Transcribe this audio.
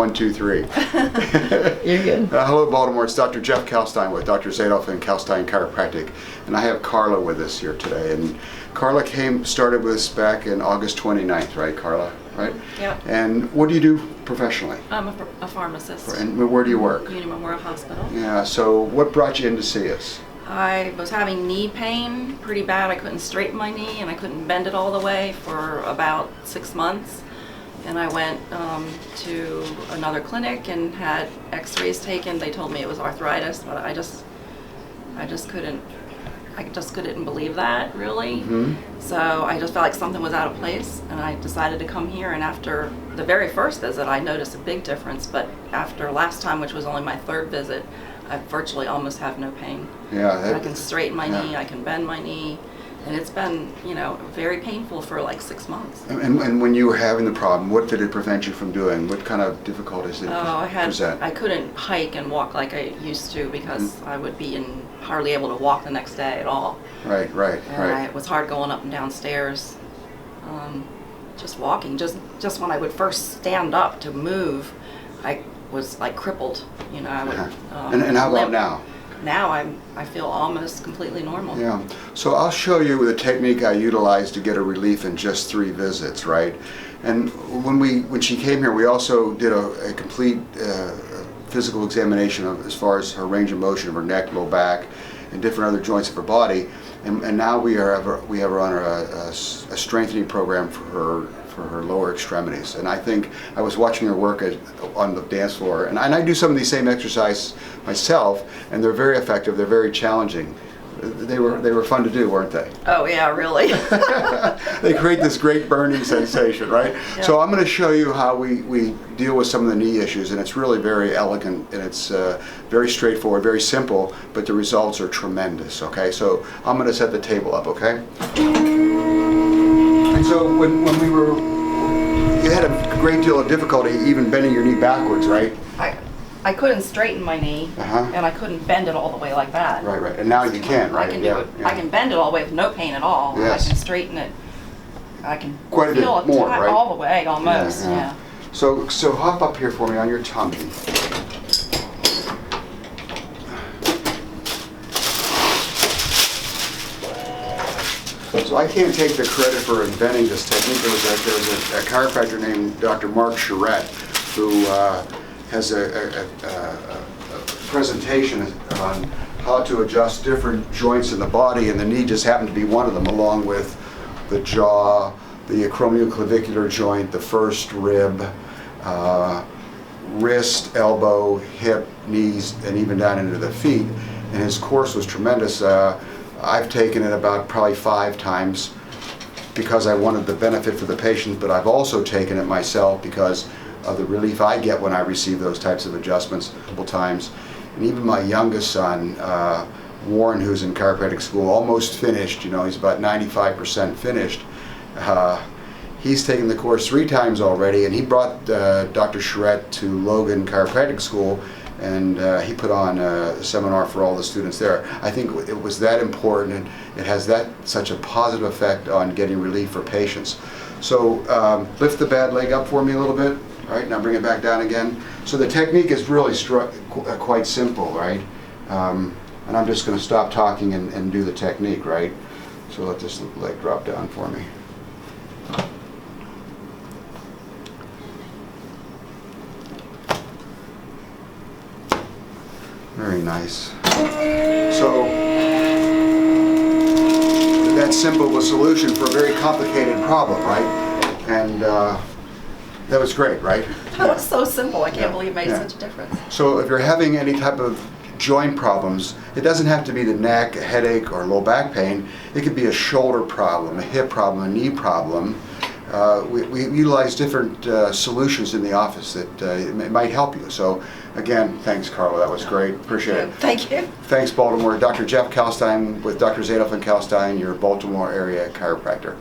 1, 2, 3. You're good. Hello, Baltimore. It's Dr. Jeff Kalkstein with Dr. Adolph and Kalkstein Chiropractic, and I have Carla with us here today. And Carla started with us back in August 29th, right, Carla? Right? Yep. And what do you do professionally? I'm a pharmacist. And where do you work? Union Memorial Hospital. Yeah. So what brought you in to see us? I was having knee pain pretty bad. I couldn't straighten my knee and I couldn't bend it all the way for about 6 months. And I went to another clinic and had x-rays taken. They told me it was arthritis, but I just couldn't believe that, really. Mm-hmm. So I just felt like something was out of place, and I decided to come here. And after the very first visit, I noticed a big difference, but after last time, which was only my 3rd visit, I virtually almost have no pain. Yeah. I can straighten my knee, I can bend my knee, and it's been, very painful for like 6 months. And when you were having the problem, what did it prevent you from doing? What kind of difficulties did it present? I couldn't hike and walk like I used to because I would be hardly able to walk the next day at all. Right. It was hard going up and down stairs. Just walking, just when I would first stand up to move, I was like crippled. I would. And how about limp. now? Now I feel almost completely normal. Yeah. So I'll show you the technique I utilized to get a relief in just 3 visits, right? And when she came here, we also did a complete physical examination of as far as her range of motion of her neck, low back, and different other joints of her body. And now we have her on a strengthening program for her lower extremities. And I think I was watching her work on the dance floor, and I do some of these same exercises myself, and they're very effective. They're very challenging. They were fun to do, weren't they? Oh yeah, really. They create this great burning sensation, right? Yeah. So I'm going to show you how we deal with some of the knee issues, and it's really very elegant, and it's very straightforward, very simple, but the results are tremendous, okay? So I'm going to set the table up, okay? And so when you had a great deal of difficulty even bending your knee backwards, right? I couldn't straighten my knee, and I couldn't bend it all the way like that. Right. And now you can, right? I can do it. Yeah. I can bend it all the way with no pain at all. Yes. I can straighten it. I can quite a bit feel it more, right? all the way, almost. Yeah. So hop up here for me on your tummy. So I can't take the credit for inventing this technique. There was a chiropractor named Dr. Mark Charette who has a presentation on how to adjust different joints in the body, and the knee just happened to be one of them, along with the jaw, the acromioclavicular joint, the first rib, wrist, elbow, hip, knees, and even down into the feet. And his course was tremendous. I've taken it about probably 5 times because I wanted the benefit for the patient, but I've also taken it myself because of the relief I get when I receive those types of adjustments a couple times. And even my youngest son, Warren, who's in chiropractic school, almost finished, he's about 95% finished. He's taken the course 3 times already, and he brought Dr. Charette to Logan Chiropractic School, and he put on a seminar for all the students there. I think it was that important, and it has such a positive effect on getting relief for patients. So lift the bad leg up for me a little bit. Right, now bring it back down again. So the technique is really quite simple, right? And I'm just going to stop talking and do the technique, right? So let this leg drop down for me. Very nice. So that's simple of a solution for a very complicated problem, right? And that was great, right? That was so simple. I can't believe it made such a difference. So if you're having any type of joint problems, it doesn't have to be the neck, a headache, or low back pain. It could be a shoulder problem, a hip problem, a knee problem. We utilize different solutions in the office that it might help you. So again, thanks, Carla. That was great. Appreciate it. Thank you. Thanks, Baltimore. Dr. Jeff Kalkstein with Dr. Adolph and Kalkstein, your Baltimore area chiropractor.